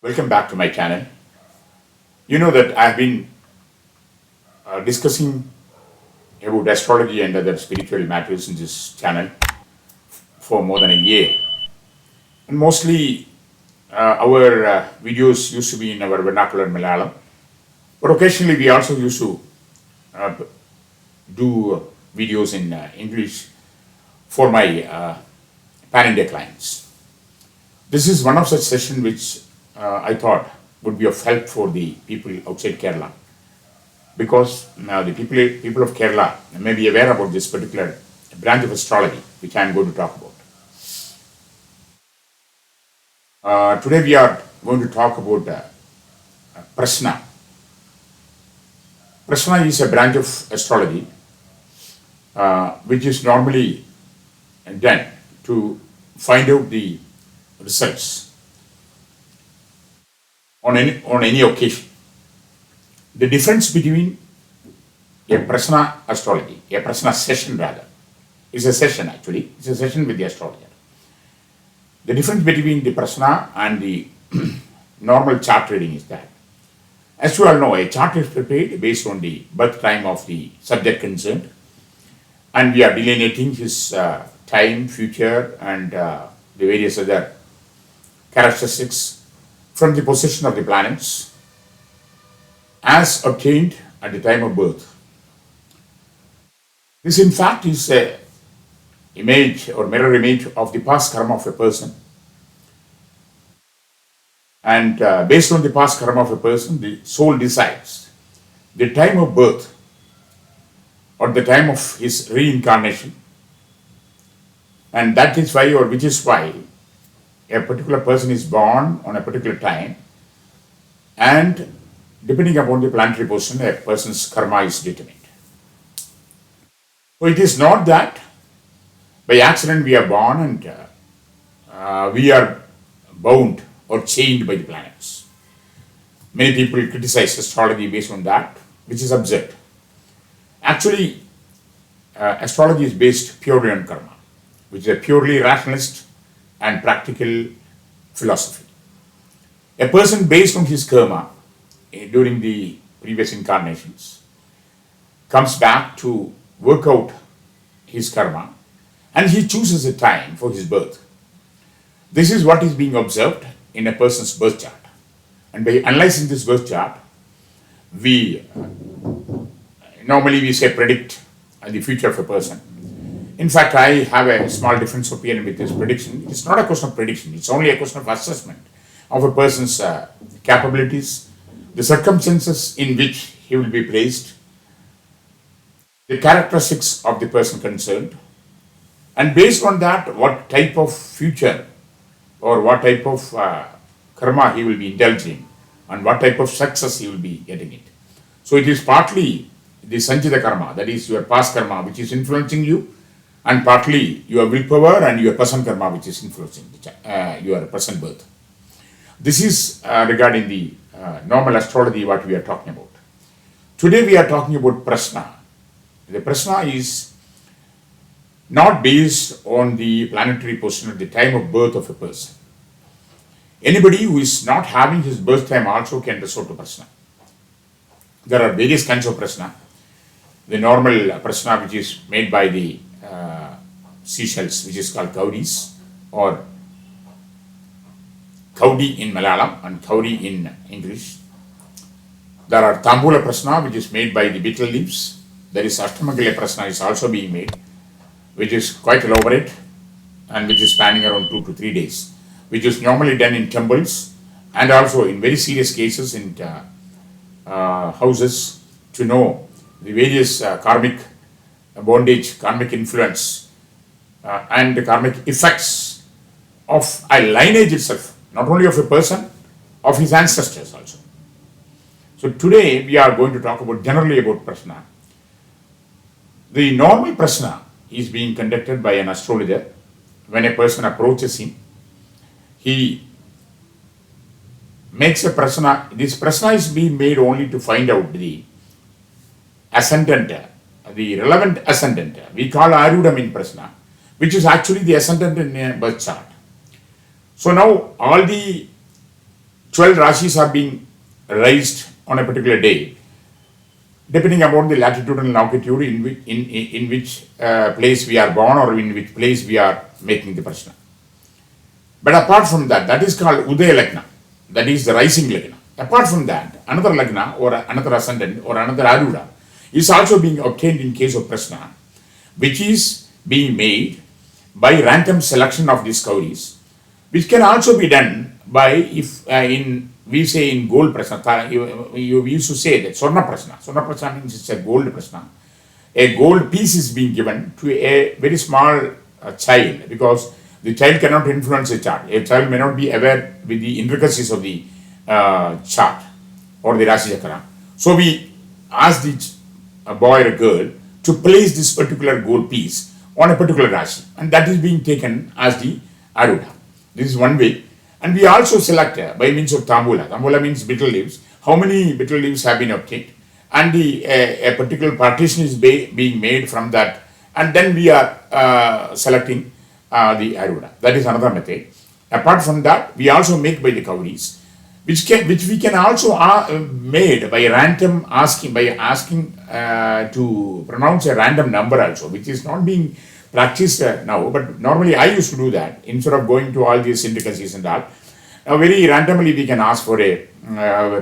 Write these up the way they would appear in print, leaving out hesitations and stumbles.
Welcome back to my channel. You know that I have been discussing about astrology and other spiritual matters in this channel for more than a year. And mostly our videos used to be in our vernacular Malayalam, but occasionally we also used to uh, do videos in English for my pan-India clients. This is one of such sessions which I thought would be of help for the people outside Kerala, because the people of Kerala may be aware about this particular branch of astrology which I am going to talk about. Today we are going to talk about Prashna. Prashna is a branch of astrology which is normally done to find out the results on any occasion. The difference between a Prashna astrology, a Prashna session rather, is a session actually, it's a session with the astrologer. The difference between the Prashna and the normal chart reading is that, as you all know, a chart is prepared based on the birth time of the subject concerned, and we are delineating his time, future, and the various other characteristics from the position of the planets as obtained at the time of birth. This in fact is a image or mirror image of the past karma of a person, and based on the past karma of a person, the soul decides the time of birth or the time of his reincarnation, and that is why, or which is why, a particular person is born on a particular time, and depending upon the planetary position, a person's karma is determined. So it is not that by accident we are born and we are bound or chained by the planets. Many people criticize astrology based on that, which is absurd. Actually, astrology is based purely on karma, which is a purely rationalist and practical philosophy. A person based on his karma during the previous incarnations comes back to work out his karma, and he chooses a time for his birth. This is what is being observed in a person's birth chart. And by analyzing this birth chart, we normally we say predict the future of a person. In fact, I have a small difference of opinion with this prediction. It's not a question of prediction, it's only a question of assessment of a person's capabilities, the circumstances in which he will be placed, the characteristics of the person concerned, and based on that, what type of future or what type of karma he will be indulging and what type of success he will be getting it. So it is partly the Sanchita karma, that is your past karma, which is influencing you, and partly your willpower and your present karma, which is influencing your present birth. This is regarding the normal astrology what we are talking about. Today we are talking about Prashna. The Prashna is not based on the planetary position at the time of birth of a person. Anybody who is not having his birth time also can resort to Prashna. There are various kinds of Prashna. The normal Prashna, which is made by the seashells, which is called Kauris, or Kaudi in Malayalam and Kauri in English. There are tamboola Prashna, which is made by the betel leaves. There is Ashtamangala Prashna is also being made, which is quite elaborate and which is spanning around 2 to 3 days, which is normally done in temples and also in very serious cases in houses to know the various karmic bondage, karmic influence, and the karmic effects of a lineage itself, not only of a person, of his ancestors also. So today we are going to talk about generally about Prashna. The normal Prashna is being conducted by an astrologer. When a person approaches him, he makes a Prashna. This Prashna is being made only to find out the ascendant, the relevant ascendant. We call Arudam in Prashna, which is actually the ascendant in a birth chart. So now all the 12 Rashis are being raised on a particular day, depending upon the latitude and longitude in which place we are born or in which place we are making the Prashna. But apart from that, that is called Udaya Lagna, that is the rising Lagna. Apart from that, another Lagna or another ascendant or another Aruda is also being obtained in case of Prashna, which is being made by random selection of discoveries, which can also be done by, if we say in gold Prashna, you used to say that Swarna Prashna. Swarna Prashna means it's a gold Prashna. A gold piece is being given to a very small child, because the child cannot influence a chart. A child may not be aware with the intricacies of the chart or the Rashi Chakra. So we ask the boy or girl to place this particular gold piece on a particular Rashi, and that is being taken as the Aruda. This is one way. And we also select by means of tamboola. Tamboola means betel leaves. How many betel leaves have been obtained? And a particular partition is being made from that. And then we are selecting the Aruda. That is another method. Apart from that, we also make by the cowries, which we can also made by random asking to pronounce a random number also, which is not being practiced now, but normally I used to do that instead of going to all these intricacies and all. Now very randomly we can ask for a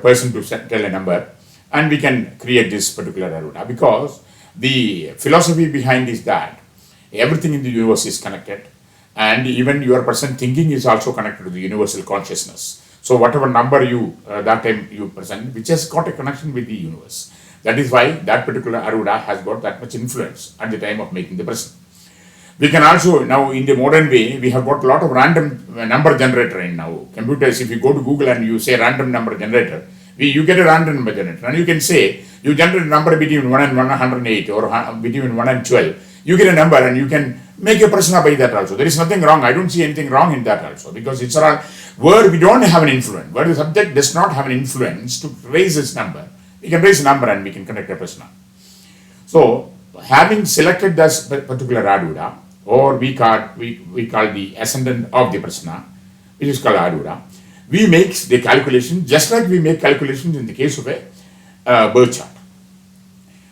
person to tell a number, and we can create this particular Aruda, because the philosophy behind is that everything in the universe is connected, and even your person thinking is also connected to the universal consciousness. So whatever number you that time you present, which has got a connection with the universe, that is why that particular Aruda has got that much influence at the time of making the present. We can also, now in the modern way, we have got a lot of random number generator in now computers. If you go to Google and you say random number generator, you get a random number generator, and you can say you generate a number between 1 and 108 or between 1 and 12. You get a number and you can make a Prashna by that also. There is nothing wrong. I don't see anything wrong in that also, because it's all where we don't have an influence, where the subject does not have an influence to raise its number. We can raise a number and we can connect a Prashna. So having selected this particular Aruda, or we call the ascendant of the Prashna, which is called Aruda, we make the calculation just like we make calculations in the case of a birth chart.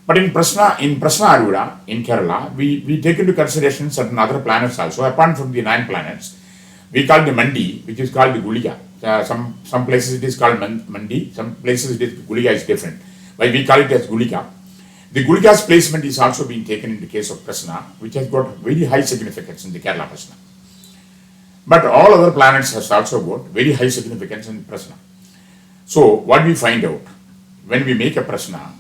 But in Prashna Aruda in Kerala, we take into consideration certain other planets also. Apart from the 9 planets, we call the Mandi, which is called the Gulika. Some places it is called Mandi, some places Gulika is different. But we call it as Gulika. The Gulika's placement is also being taken in the case of Prashna, which has got very high significance in the Kerala Prashna. But all other planets has also got very high significance in Prashna. So what we find out, when we make a Prashna,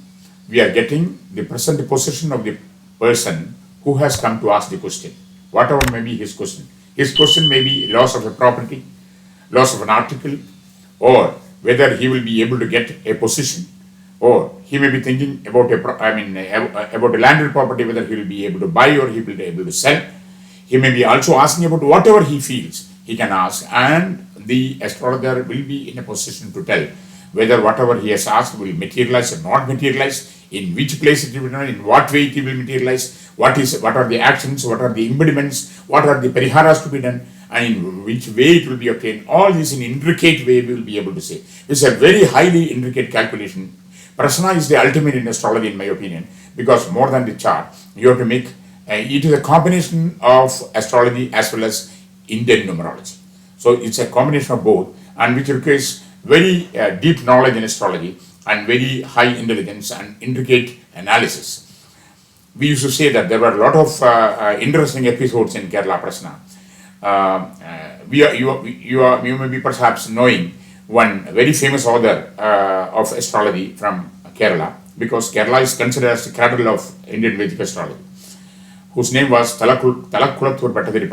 we are getting the present position of the person who has come to ask the question, whatever may be his question. His question may be loss of a property, loss of an article, or whether he will be able to get a position, or he may be thinking about about a landed property, whether he will be able to buy or he will be able to sell. He may be also asking about whatever he feels he can ask, and the astrologer will be in a position to tell whether whatever he has asked will materialize or not materialize, in which place it will be done, in what way it will materialize, what are the actions, what are the impediments, what are the pariharas to be done, and in which way it will be obtained. All this in intricate way we will be able to say. It's a very highly intricate calculation. Prashna is the ultimate in astrology, in my opinion, because more than the chart, you have to make it is a combination of astrology as well as Indian numerology. So it's a combination of both, and which requires very deep knowledge in astrology and very high intelligence and intricate analysis. We used to say that there were a lot of interesting episodes in Kerala Prashna. You may be perhaps knowing one very famous author of astrology from Kerala, because Kerala is considered as the cradle of Indian Vedic Astrology, whose name was Talakkulathur Bhattadiri.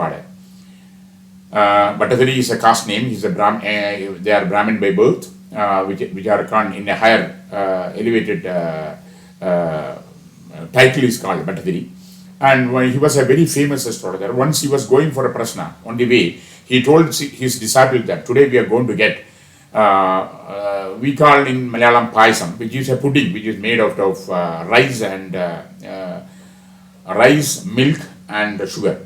Bhattadiri is a caste name. He's they are Brahmin by birth, which are in a higher elevated title is called Bhattadiri. And when he was a very famous astrologer, once he was going for a Prashna, on the way, he told his disciples that today we are going to get, we call in Malayalam Payasam, which is a pudding which is made out of rice and rice, milk and sugar.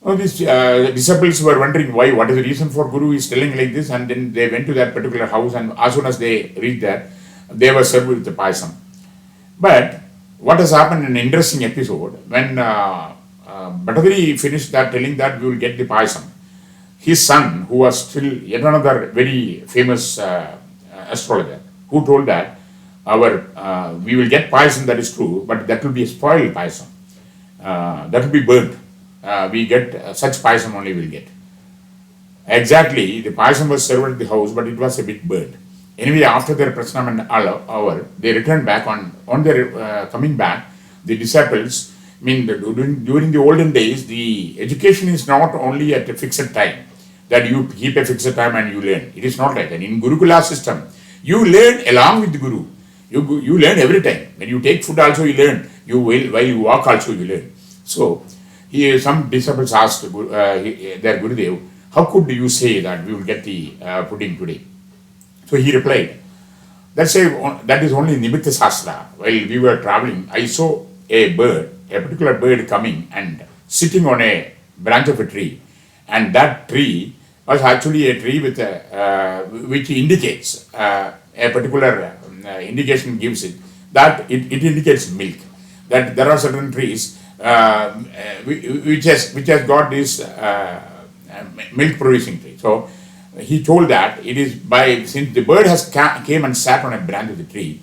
These disciples were wondering why, what is the reason for Guru is telling like this, and then they went to that particular house, and as soon as they reached there, they were served with the payasam. But what has happened in an interesting episode, when Bhattadri finished that telling that we will get the payasam, his son, who was still yet another very famous astrologer, who told that we will get payasam, that is true, but that will be a spoiled payasam. That will be burnt. We get such payasam only we'll get. Exactly, the payasam was served at the house, but it was a bit burnt. Anyway, after their prasnam hour, they returned back. On their coming back, the disciples, I mean, during the olden days, the education is not only at a fixed time, that you keep a fixed time and you learn. It is not like that. In Gurukula system, you learn along with the Guru. You learn every time. When you take food also, you learn. While you walk also, you learn. So, some disciples asked their Gurudev, how could you say that we will get the pudding today? So he replied, that is only Nimitta Sastra. While we were traveling, I saw a particular bird coming and sitting on a branch of a tree. And that tree was actually a tree with which indicates a particular indication gives it, that it indicates milk. That there are certain trees which has got this milk producing tree. So he told that it is since the bird has came and sat on a branch of the tree,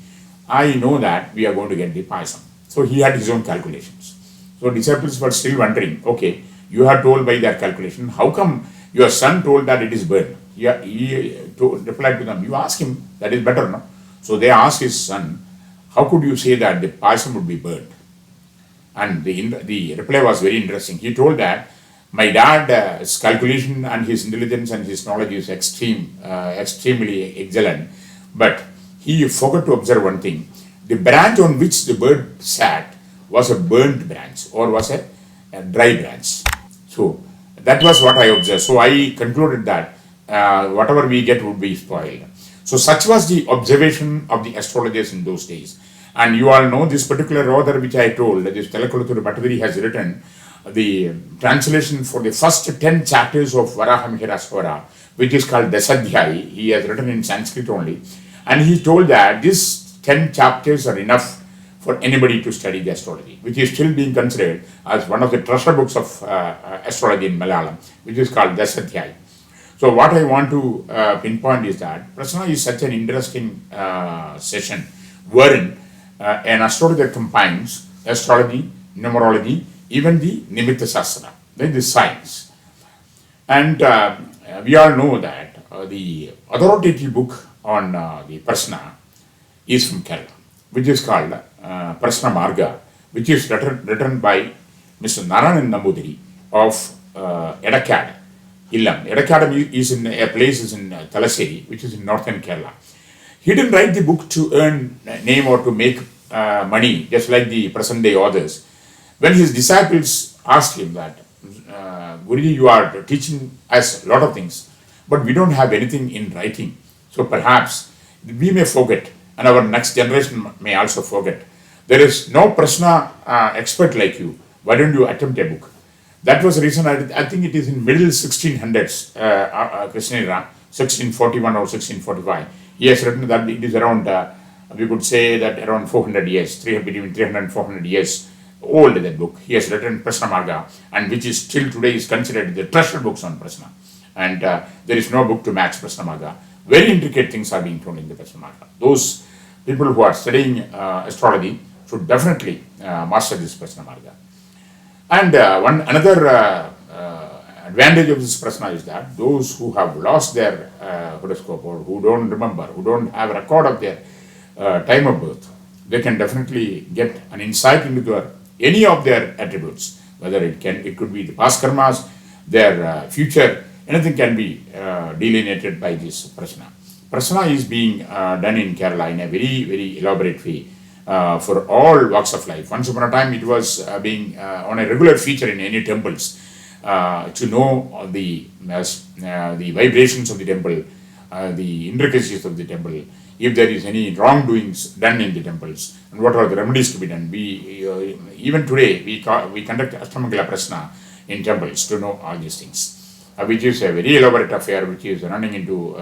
I know that we are going to get the payasam. So he had his own calculations. So disciples were still wondering, okay, you have told by that calculation, how come your son told that it is bird? He replied to them, you ask him, that is better, no? So they asked his son, how could you say that the payasam would be bird? And the reply was very interesting. He told that my dad's calculation and his intelligence and his knowledge is extremely excellent, but he forgot to observe one thing. The branch on which the bird sat was a burnt branch or was a dry branch. So that was what I observed. So I concluded that whatever we get would be spoiled. So such was the observation of the astrologers in those days. And you all know this particular author which I told, this Telakulathuru Bhattadri, has written the translation for the first 10 chapters of Varahamihira Svara, which is called Dasadhyai. He has written in Sanskrit only. And he told that these 10 chapters are enough for anybody to study the astrology, which is still being considered as one of the treasure books of astrology in Malayalam, which is called Dasadhyai. So what I want to pinpoint is that Prashna is such an interesting session wherein an astrologer combines astrology, numerology, even the Nimitta Sastra, then the science. And we all know that the authoritative book on the Prashna is from Kerala, which is called Prashna Marga, which is written by Mr. Narayanan Nambudiri of Edakad, Illam. Edakad is in a place in Talaseri, which is in northern Kerala. He didn't write the book to earn name or to make money, just like the present day authors. When his disciples asked him that, Guruji, you are teaching us a lot of things, but we don't have anything in writing. So perhaps we may forget, and our next generation may also forget. There is no Prashna expert like you. Why don't you attempt a book? That was the reason I think it is in middle 1600s, Krishnira, 1641 or 1645. He has written that it is around, we could say that around 400 years, between 300 and 400 years old, that book. He has written Prashna Marga, and which is still today is considered the treasure books on Prashna. And there is no book to match Prashna Marga. Very intricate things are being told in the Prashna Marga. Those people who are studying astrology should definitely master this Prashna Marga. And another advantage of this Prashna is that those who have lost their horoscope or who don't remember, who don't have a record of their time of birth, they can definitely get an insight into any of their attributes, whether it could be the past karmas, their future, anything can be delineated by this Prashna. Prashna is being done in Kerala in a very, very elaborate way for all walks of life. Once upon a time, it was being on a regular feature in any temples to know the vibrations of the temple, the intricacies of the temple, if there is any wrongdoings done in the temples, and what are the remedies to be done. We even today we conduct Astamangala Prashna in temples to know all these things, which is a very elaborate affair, which is running into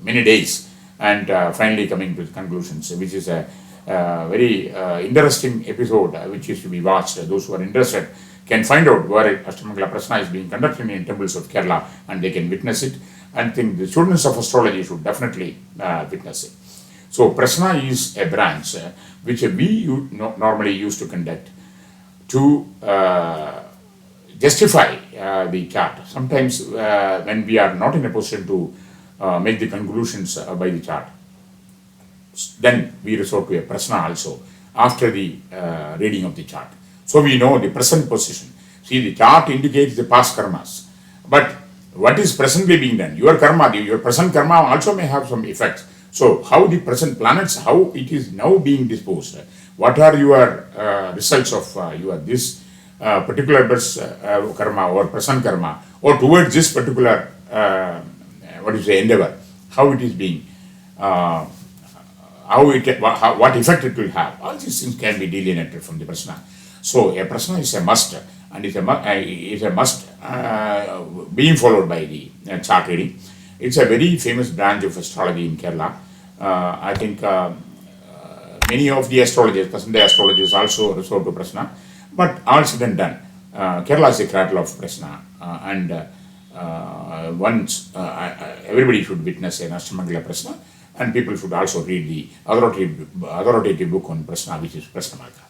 many days and finally coming to conclusions, which is a very interesting episode which is to be watched. Those who are interested can find out where Ashtamangala Prashna is being conducted in temples of Kerala, and they can witness it. And think the students of astrology should definitely witness it. So Prashna is a branch which we normally used to conduct to justify the chart. Sometimes when we are not in a position to make the conclusions by the chart, then we resort to a Prashna also after the reading of the chart. So we know the present position. See, the chart indicates the past karmas, but what is presently being done? Your karma, your present karma also may have some effects. So how the present planets, how it is now being disposed, what are your results of your this particular birth's karma or present karma, or towards this particular endeavor, how it is being, what effect it will have. All these things can be delineated from the Prashna. So a Prashna is a must, and is a must being followed by the chart reading. It's a very famous branch of astrology in Kerala. I think many of the astrologers, present-day astrologers, also resort to Prashna. But all said and done, Kerala is the cradle of Prashna, and once everybody should witness an Ashtamangala Prashna, and people should also read the authoritative book on Prashna, which is Prashna Marga.